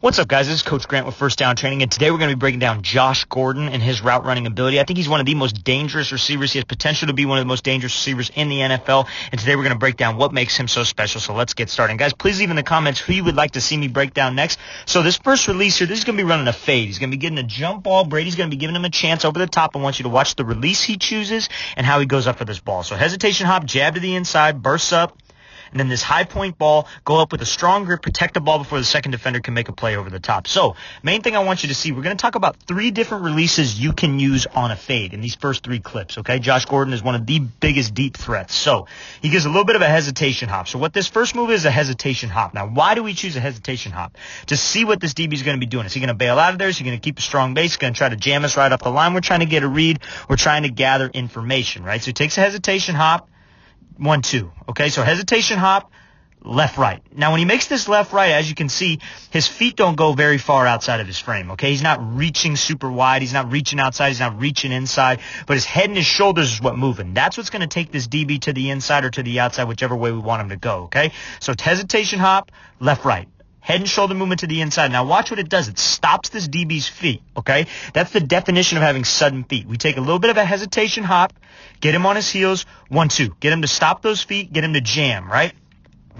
What's up, guys? This is Coach Grant with First Down Training, and today we're going to be breaking down Josh Gordon and his route running ability. I think he's one of the most dangerous receivers. He has potential to be one of the most dangerous receivers in the NFL, and today we're going to break down what makes him so special. So let's get started. And guys, please leave in the comments who you would like to see me break down next. So this first release here, this is going to be running a fade. He's going to be getting a jump ball. Brady's going to be giving him a chance over the top. I want you to watch the release he chooses and how he goes up for this ball. So hesitation hop, jab to the inside, bursts up. And then this high point ball, go up with a strong grip, protect the ball before the second defender can make a play over the top. So, main thing I want you to see, we're going to talk about 3 different releases you can use on a fade in these first 3 clips, okay? Josh Gordon is one of the biggest deep threats. So, he gives a little bit of a hesitation hop. So, what this first move is a hesitation hop. Now, why do we choose a hesitation hop? To see what this DB is going to be doing. Is he going to bail out of there? Is he going to keep a strong base? Is he going to try to jam us right up the line? We're trying to get a read. We're trying to gather information, right? So, he takes a hesitation hop, 1-2, okay? So, hesitation hop, left, right. Now, when he makes this left, right, as you can see, his feet don't go very far outside of his frame, okay? He's not reaching super wide. He's not reaching outside. He's not reaching inside. But his head and his shoulders is what moving. That's what's going to take this DB to the inside or to the outside, whichever way we want him to go, okay? So, hesitation hop, left, right. Head and shoulder movement to the inside. Now, watch what it does. It stops this DB's feet, okay? That's the definition of having sudden feet. We take a little bit of a hesitation hop, get him on his heels, 1-2. Get him to stop those feet, get him to jam, right?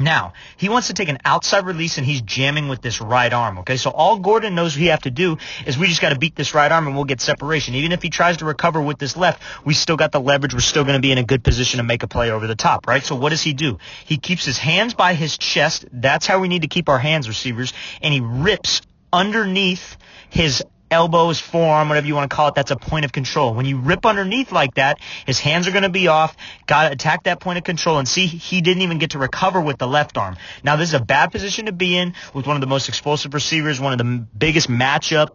Now, he wants to take an outside release, and he's jamming with this right arm, okay? So all Gordon knows we have to do is we just got to beat this right arm, and we'll get separation. Even if he tries to recover with this left, we still got the leverage. We're still going to be in a good position to make a play over the top, right? So what does he do? He keeps his hands by his chest. That's how we need to keep our hands, receivers. And he rips underneath his elbows, forearm, whatever you want to call it. That's a point of control. When you rip underneath like that, his hands are going to be off. Got to attack that point of control. And see, he didn't even get to recover with the left arm. Now, this is a bad position to be in with one of the most explosive receivers, one of the biggest matchup.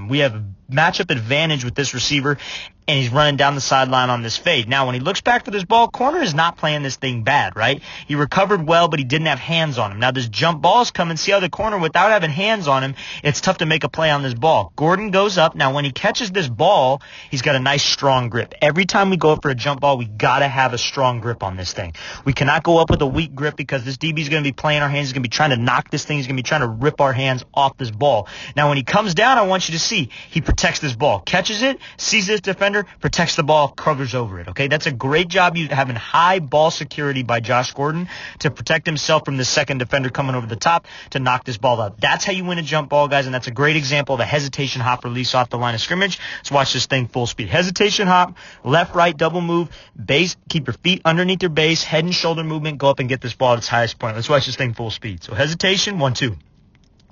We have a matchup advantage with this receiver, and he's running down the sideline on this fade. Now, when he looks back for this ball, corner is not playing this thing bad, right? He recovered well, but he didn't have hands on him. Now, this jump ball's coming. See how the corner, without having hands on him, it's tough to make a play on this ball. Gordon goes up. Now, when he catches this ball, he's got a nice, strong grip. Every time we go up for a jump ball, we got to have a strong grip on this thing. We cannot go up with a weak grip because this DB is going to be playing our hands. He's going to be trying to knock this thing. He's going to be trying to rip our hands off this ball. Now, when he comes down, I want you to see he protects this ball, catches it, sees this defender, protects the ball, covers over it, okay? That's a great job you having high ball security by Josh Gordon to protect himself from the second defender coming over the top to knock this ball out. That's how you win a jump ball, guys, and that's a great example of a hesitation hop release off the line of scrimmage. Let's watch this thing full speed. Hesitation hop, left, right, double move, base, keep your feet underneath your base, head and shoulder movement, go up and get this ball at its highest point. Let's watch this thing full speed. So hesitation, 1-2.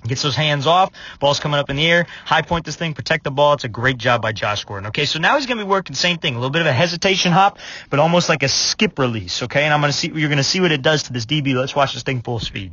Gets those hands off. Ball's coming up in the air. High point this thing. Protect the ball. It's a great job by Josh Gordon. Okay, so now he's going to be working the same thing. A little bit of a hesitation hop, but almost like a skip release. Okay, and you're going to see what it does to this DB. Let's watch this thing full speed.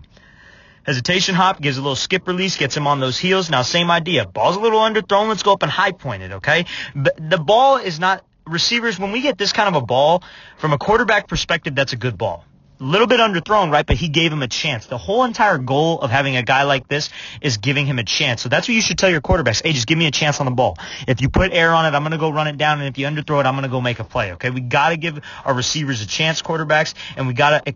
Hesitation hop, gives a little skip release, gets him on those heels. Now, same idea. Ball's a little underthrown. Let's go up and high point it, okay? But the ball is not... Receivers, when we get this kind of a ball, from a quarterback perspective, that's a good ball. A little bit underthrown, right? But he gave him a chance. The whole entire goal of having a guy like this is giving him a chance. So that's what you should tell your quarterbacks. Hey, just give me a chance on the ball. If you put air on it, I'm going to go run it down. And if you underthrow it, I'm going to go make a play, okay? We got to give our receivers a chance, quarterbacks, and we got to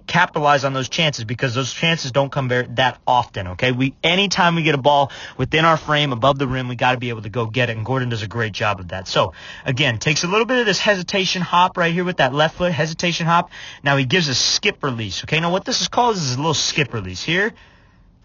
capitalize on those chances because those chances don't come that often, okay? Anytime we get a ball within our frame above the rim, we got to be able to go get it, and Gordon does a great job of that. So, again, takes a little bit of this hesitation hop right here with that left foot, hesitation hop. Now he gives a skip release, okay? Now what this is called is a little skip release here.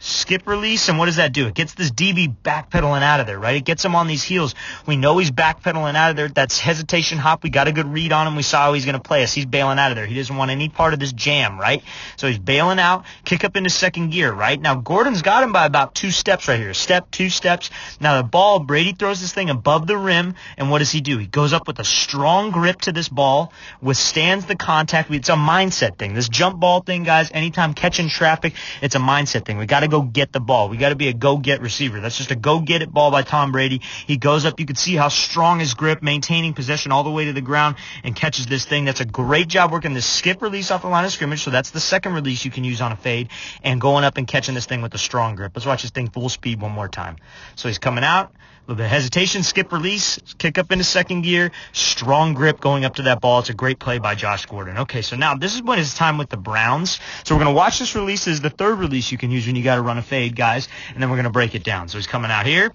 Skip release, and what does that do? It gets this DB backpedaling out of there, right? It gets him on these heels. We know he's backpedaling out of there. That's hesitation hop. We got a good read on him. We saw how he's going to play us. He's bailing out of there. He doesn't want any part of this jam, right? So he's bailing out, kick up into second gear, right? Now, Gordon's got him by about 2 steps right here. Step, 2 steps. Now, the ball, Brady throws this thing above the rim, and what does he do? He goes up with a strong grip to this ball, withstands the contact. It's a mindset thing. This jump ball thing, guys, anytime catching traffic, it's a mindset thing. We got to go get the ball. We got to be a go-get receiver. That's just a go-get-it ball by Tom Brady. He goes up. You can see how strong his grip, maintaining possession all the way to the ground, and catches this thing. That's a great job working this skip release off the line of scrimmage, so that's the second release you can use on a fade, and going up and catching this thing with a strong grip. Let's watch this thing full speed one more time. So he's coming out. A little bit of hesitation, skip release, kick up into second gear, strong grip going up to that ball. It's a great play by Josh Gordon. Okay, so now this is when it's time with the Browns. So we're going to watch this release. This is the third release you can use when you got a to run a fade, guys, and then we're going to break it down. So he's coming out here.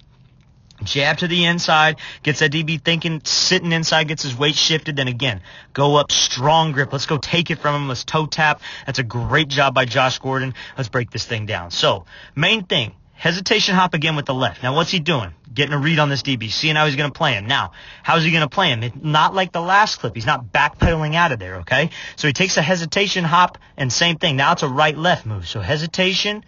Jab to the inside, gets that DB thinking, sitting inside, gets his weight shifted. Then again, go up, strong grip. Let's go take it from him. Let's toe tap. That's a great job by Josh Gordon. Let's break this thing down. So, main thing, hesitation hop again with the left. Now, what's he doing? Getting a read on this DB, seeing how he's going to play him. Now, how's he going to play him? It's not like the last clip. He's not backpedaling out of there, okay? So he takes a hesitation hop, and same thing. Now it's a right-left move. So hesitation,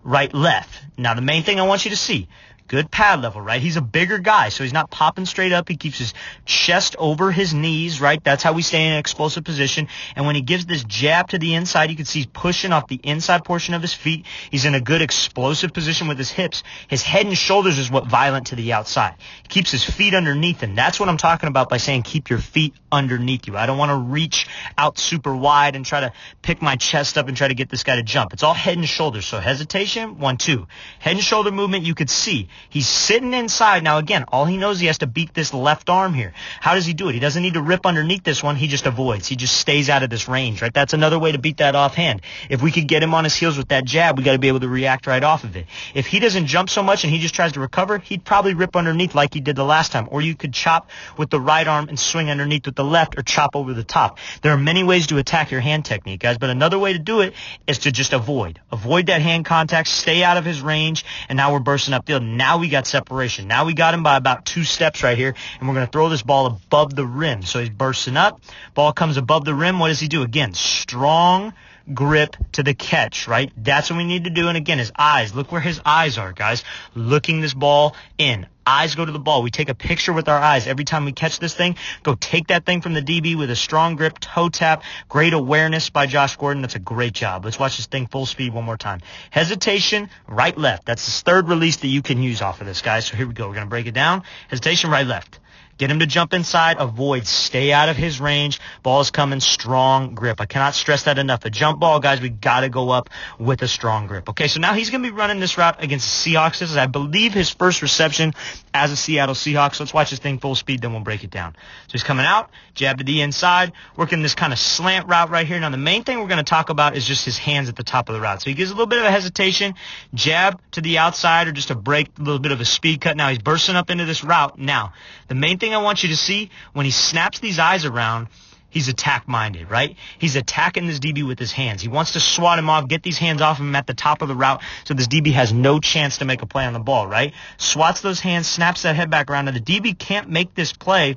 right-left. Now, the main thing I want you to see, good pad level, right? He's a bigger guy, so he's not popping straight up. He keeps his chest over his knees, right? That's how we stay in an explosive position. And when he gives this jab to the inside, you can see he's pushing off the inside portion of his feet. He's in a good explosive position with his hips. His head and shoulders is what violent to the outside. He keeps his feet underneath him. That's what I'm talking about by saying keep your feet underneath you. I don't want to reach out super wide and try to pick my chest up and try to get this guy to jump. It's all head and shoulders. So hesitation, 1, 2. Head and shoulder movement, you could see. He's sitting inside. Now, again, all he knows he has to beat this left arm here. How does he do it? He doesn't need to rip underneath this one. He just avoids. He just stays out of this range, right? That's another way to beat that offhand. If we could get him on his heels with that jab, we got to be able to react right off of it. If he doesn't jump so much and he just tries to recover, he'd probably rip underneath like he did the last time. Or you could chop with the right arm and swing underneath with the left or chop over the top. There are many ways to attack your hand technique, guys, but another way to do it is to just avoid. Avoid that hand contact, stay out of his range, and now we're bursting upfield. Now we got separation. Now we got him by about 2 steps right here, and we're going to throw this ball above the rim. So he's bursting up. Ball comes above the rim. What does he do? Again, strong grip to the catch, right? That's what we need to do. And again, his eyes. Look where his eyes are, guys. Looking this ball in. Eyes go to the ball. We take a picture with our eyes every time we catch this thing. Go take that thing from the DB with a strong grip, toe tap. Great awareness by Josh Gordon. That's a great job. Let's watch this thing full speed one more time. Hesitation, right, left. That's his third release that you can use off of this, guys. So here we go. We're going to break it down. Hesitation, right, left. Get him to jump inside, avoid, stay out of his range. Ball's coming, strong grip. I cannot stress that enough. A jump ball, guys, we got to go up with a strong grip. Okay, so now he's going to be running this route against the Seahawks. This is, I believe, his first reception as a Seattle Seahawks. Let's watch this thing full speed, then we'll break it down. So he's coming out, jab to the inside, working this kind of slant route right here. Now, the main thing we're going to talk about is just his hands at the top of the route. So he gives a little bit of a hesitation, jab to the outside or just a break, a little bit of a speed cut. Now he's bursting up into this route. Now, the main thing I want you to see, when he snaps these eyes around, he's attack-minded, right? He's attacking this DB with his hands. He wants to swat him off, get these hands off him at the top of the route so this DB has no chance to make a play on the ball, right? Swats those hands, snaps that head back around. Now, the DB can't make this play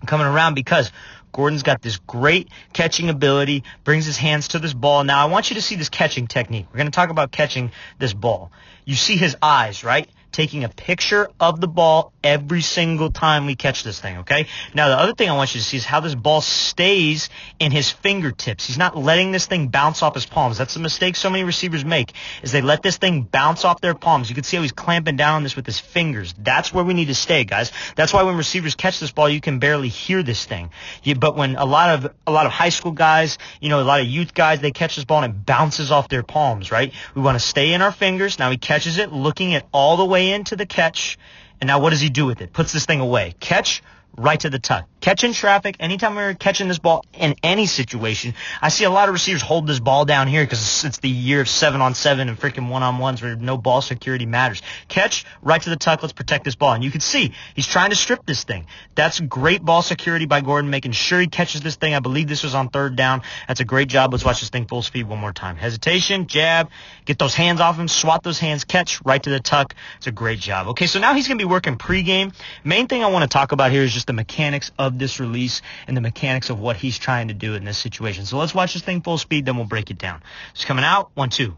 coming around because Gordon's got this great catching ability, brings his hands to this ball. Now, I want you to see this catching technique. We're going to talk about catching this ball. You see his eyes, right? Taking a picture of the ball every single time we catch this thing, okay? Now, the other thing I want you to see is how this ball stays in his fingertips. He's not letting this thing bounce off his palms. That's the mistake so many receivers make, is they let this thing bounce off their palms. You can see how he's clamping down on this with his fingers. That's where we need to stay, guys. That's why when receivers catch this ball, you can barely hear this thing. But when a lot of high school guys, a lot of youth guys, they catch this ball and it bounces off their palms, right? We want to stay in our fingers. Now he catches it, looking it all the way into the catch. And now what does he do with it? Puts this thing away. Catch, right to the tuck. Catch in traffic. Anytime we're catching this ball in any situation, I see a lot of receivers hold this ball down here because it's the year of 7-on-7 and freaking one-on-ones where no ball security matters. Catch, right to the tuck. Let's protect this ball. And you can see he's trying to strip this thing. That's great ball security by Gordon, making sure he catches this thing. I believe this was on 3rd down. That's a great job. Let's watch this thing full speed one more time. Hesitation, jab, get those hands off him, swat those hands, catch, right to the tuck. It's a great job. Okay, so now he's going to be working pregame. Main thing I want to talk about here is just the mechanics of this release and the mechanics of what he's trying to do in this situation. So let's watch this thing full speed, then we'll break it down. It's coming out, 1, 2.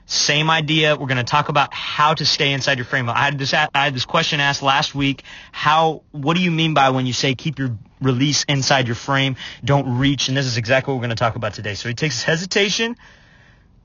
Same idea. We're going to talk about how to stay inside your frame. I had this question asked last week. What do you mean by when you say keep your release inside your frame, don't reach? And this is exactly what we're going to talk about today. So he takes his hesitation,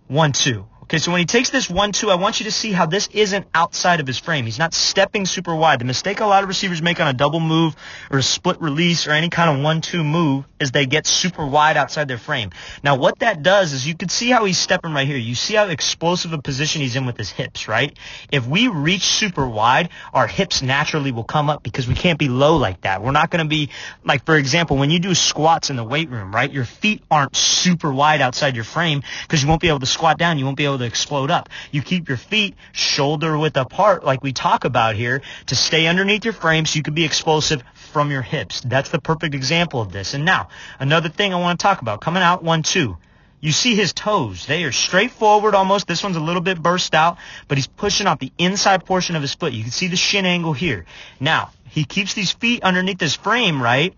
1, 2. Okay, so when he takes this 1-2, I want you to see how this isn't outside of his frame. He's not stepping super wide. The mistake a lot of receivers make on a double move or a split release or any kind of 1-2 move is they get super wide outside their frame. Now, what that does is you can see how he's stepping right here. You see how explosive a position he's in with his hips, right? If we reach super wide, our hips naturally will come up because we can't be low like that. We're not going to be, like, for example, when you do squats in the weight room, right, your feet aren't super wide outside your frame because you won't be able to squat down. You won't be able go to explode up. You keep your feet shoulder width apart like we talk about here to stay underneath your frame so you can be explosive from your hips. That's the perfect example of this. And now, another thing I want to talk about. Coming out 1-2. You see his toes. They are straight forward almost. This one's a little bit burst out, but he's pushing out the inside portion of his foot. You can see the shin angle here. Now, he keeps these feet underneath his frame, right?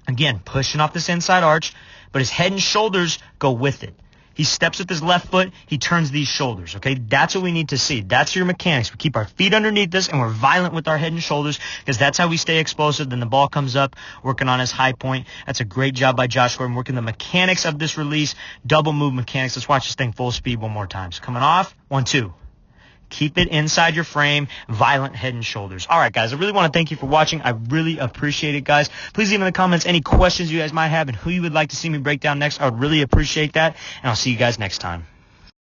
Again, pushing off this inside arch, but his head and shoulders go with it. He steps with his left foot. He turns these shoulders, okay? That's what we need to see. That's your mechanics. We keep our feet underneath us, and we're violent with our head and shoulders because that's how we stay explosive. Then the ball comes up, working on his high point. That's a great job by Josh Gordon, working the mechanics of this release, double move mechanics. Let's watch this thing full speed one more time. So coming off, 1-2. Keep it inside your frame, violent head and shoulders. All right, guys, I really want to thank you for watching. I really appreciate it, guys. Please leave in the comments any questions you guys might have and who you would like to see me break down next. I would really appreciate that, and I'll see you guys next time.